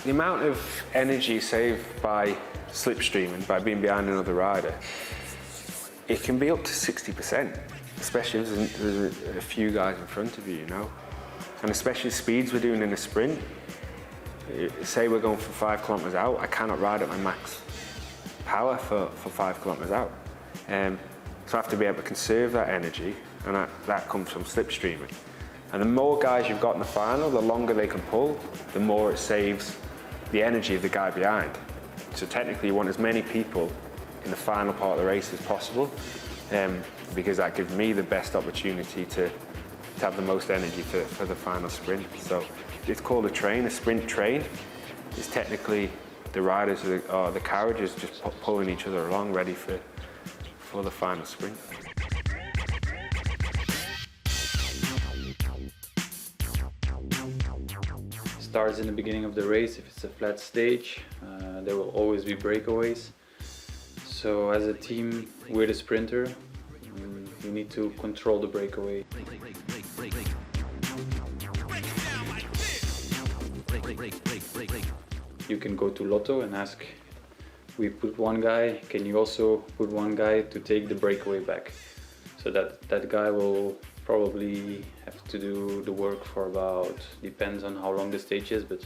The amount of energy saved by slipstreaming, by being behind another rider, it can be up to 60%, especially if there's a few guys in front of you, you know? And especially the speeds we're doing in a sprint. Say we're going for 5 kilometres out, I cannot ride at my max power for 5 kilometres out. So I have to be able to conserve that energy, and that comes from slipstreaming. And the more guys you've got in the final, the longer they can pull, the more it saves the energy of the guy behind. So technically you want as many people in the final part of the race as possible, because that gives me the best opportunity to have the most energy for the final sprint. So it's called a train, a sprint train. It's technically the riders or the carriages just pulling each other along, ready for the final sprint. Starts in the beginning of the race. If it's a flat stage, there will always be breakaways. So as a team, we're the sprinter. You need to control the breakaway. You can go to Lotto and ask, we put one guy, can you also put one guy to take the breakaway back? So that guy will probably have to do the work for about, depends on how long the stage is, but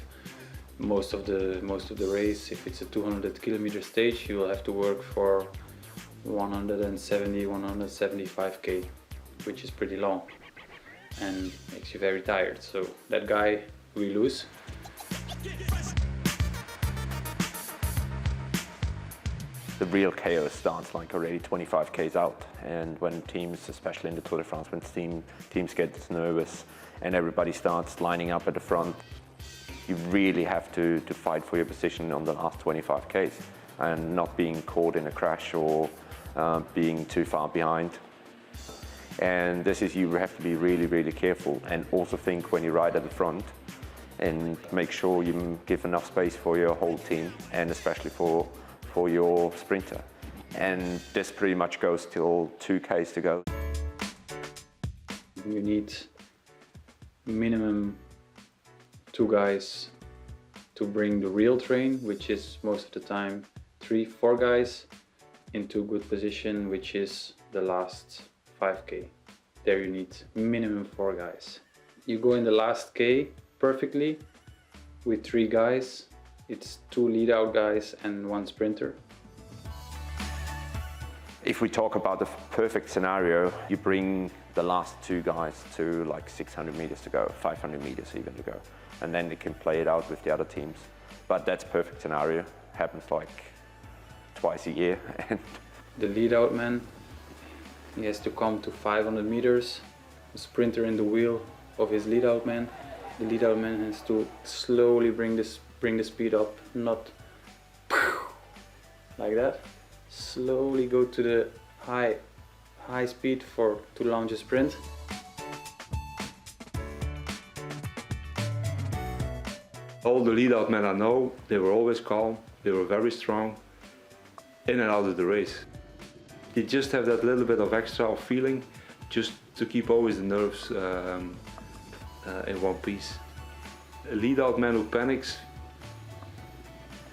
most of the race, if it's a 200-kilometer stage, you will have to work for 170, 175k, which is pretty long and makes you very tired. So that guy we lose. The real chaos starts like already 25 k's out, and when teams, especially in the Tour de France, when teams get nervous and everybody starts lining up at the front, you really have to fight for your position on the last 25 k's and not being caught in a crash or being too far behind. And this is, you have to be really, really careful, and also think when you ride at the front and make sure you give enough space for your whole team, and especially for your sprinter. And this pretty much goes till 2 k's to go. You need minimum 2 guys to bring the real train, which is most of the time 3-4 guys, into good position, which is the last 5k. There you need minimum 4 guys. You go in the last k perfectly with 3 guys. It's 2 lead-out guys and 1 sprinter. If we talk about the perfect scenario, you bring the last 2 guys to like 600 meters to go, 500 meters even to go, and then they can play it out with the other teams. But that's perfect scenario, happens like twice a year. The lead-out man, he has to come to 500 meters, the sprinter in the wheel of his lead-out man. The lead-out man has to slowly bring the speed up, not like that. Slowly go to the high speed to launch a sprint. All the lead-out men I know, they were always calm, they were very strong, in and out of the race. They just have that little bit of extra feeling, just to keep always the nerves in one piece. A lead-out man who panics,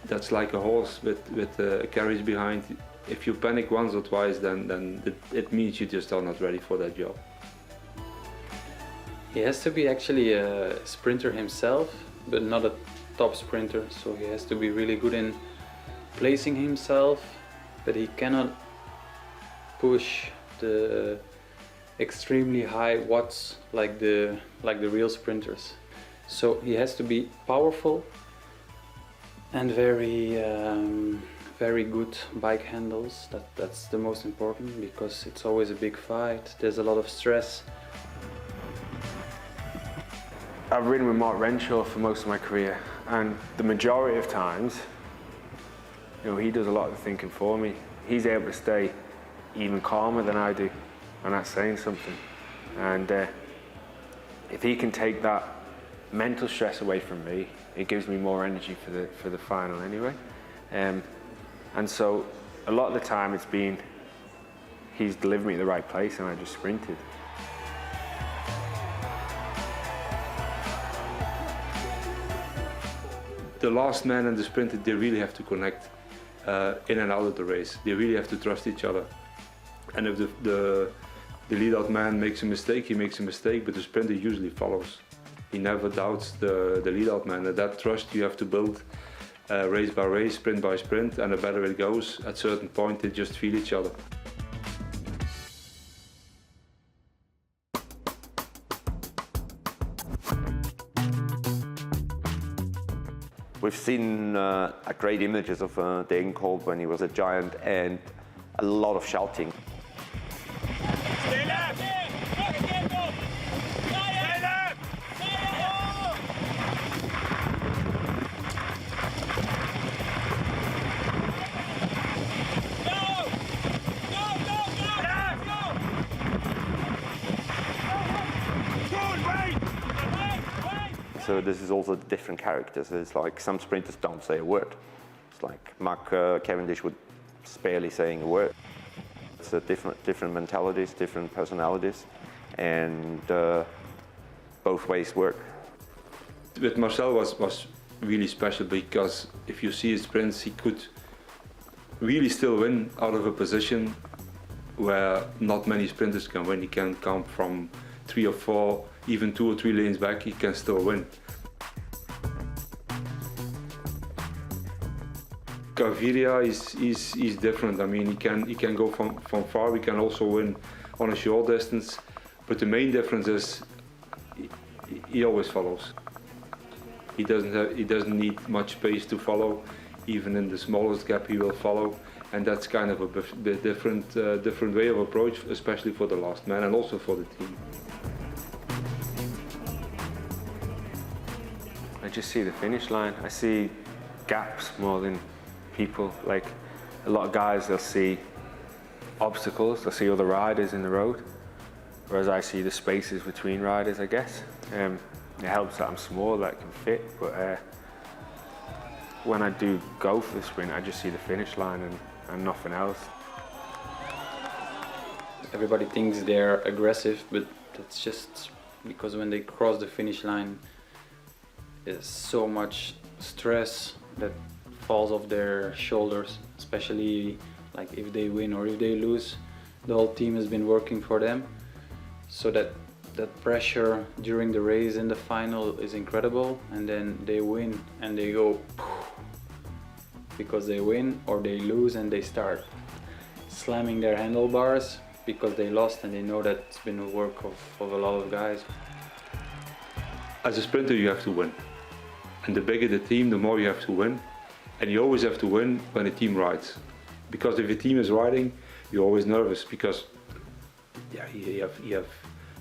that's like a horse with a carriage behind. If you panic once or twice, then it means you just are not ready for that job. He has to be actually a sprinter himself, but not a top sprinter. So he has to be really good in placing himself, but he cannot push the extremely high watts like the real sprinters. So he has to be powerful and very good bike handles. That's the most important, because it's always a big fight. There's a lot of stress. I've ridden with Mark Renshaw for most of my career, and the majority of times, you know, he does a lot of the thinking for me. He's able to stay even calmer than I do, and that's saying something. And if he can take that mental stress away from me, it gives me more energy for the final anyway. And so a lot of the time it's been, he's delivered me at the right place and I just sprinted. the last man and the sprinter, they really have to connect in and out of the race. They really have to trust each other. And if the lead-out man makes a mistake, he makes a mistake, but the sprinter usually follows. He never doubts the lead-out man, and that trust you have to build race by race, sprint by sprint, and the better it goes, at a certain point they just feel each other. We've seen great images of Degenkolb when he was a giant, and a lot of shouting. So this is also different characters. It's like some sprinters don't say a word. It's like Mark Cavendish would barely saying a word. It's a different mentalities, different personalities, and both ways work. With Marcel was really special because if you see his sprints, he could really still win out of a position where not many sprinters can win. He can come from 3 or 4, even 2 or 3 lanes back, he can still win. Gaviria is different. I mean, he can go from far. He can also win on a short distance. But the main difference is he always follows. He doesn't need much space to follow. Even in the smallest gap, he will follow. And that's kind of a bit different way of approach, especially for the last man and also for the team. I just see the finish line. I see gaps more than people. Like a lot of guys, they'll see obstacles, they'll see other riders in the road, whereas I see the spaces between riders, I guess. It helps that I'm small, that I can fit, but when I do go for the sprint, I just see the finish line and nothing else. Everybody thinks they're aggressive, but that's just because when they cross the finish line, there's so much stress that falls off their shoulders, especially like if they win or if they lose. The whole team has been working for them, so that pressure during the race in the final is incredible, and then they win and they go because they win, or they lose and they start slamming their handlebars because they lost, and they know that it's been a work of a lot of guys. As a sprinter, you have to win. And the bigger the team, the more you have to win. And you always have to win when the team rides. Because if your team is riding, you're always nervous because you have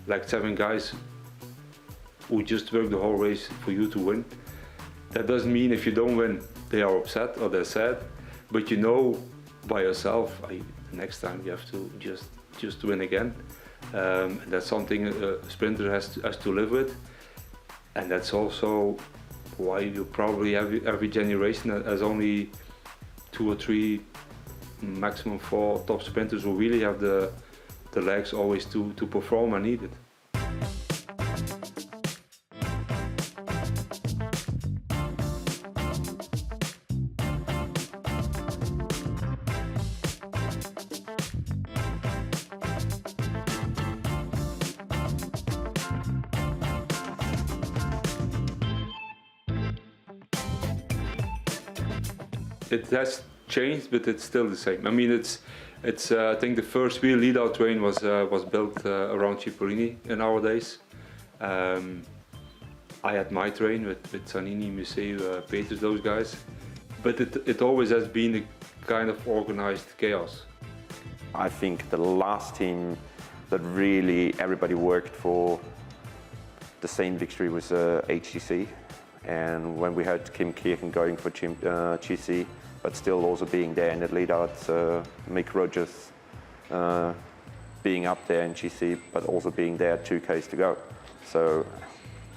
like 7 guys who just work the whole race for you to win. That doesn't mean if you don't win, they are upset or they're sad, but you know by yourself, next time you have to just win again. And that's something a sprinter has to live with. And that's also why you probably every generation has only 2 or 3, maximum 4 top sprinters who really have the legs always to perform and need it. It has changed, but it's still the same. I mean, it's. I think the first real lead-out train was built around Cipollini in our days. I had my train with Zanini, Museu, Peters, those guys. But it always has been a kind of organized chaos. I think the last team that really everybody worked for the same victory was HTC. And when we had Kim Kirchen going for GC, but still also being there in the lead-out, Mick Rogers being up there in GC, but also being there 2Ks to go. So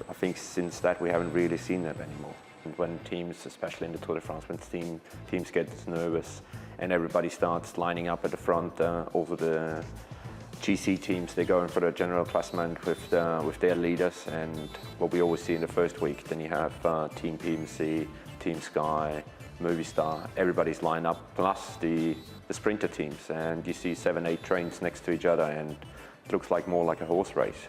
I think since that we haven't really seen that anymore. When teams, especially in the Tour de France, when teams get nervous and everybody starts lining up at the front, also GC teams, they're going for the general classement with their leaders, and what we always see in the first week. Then you have Team PMC, Team Sky, Movistar, everybody's lined up, plus the sprinter teams, and you see 7-8 trains next to each other, and it looks more like a horse race.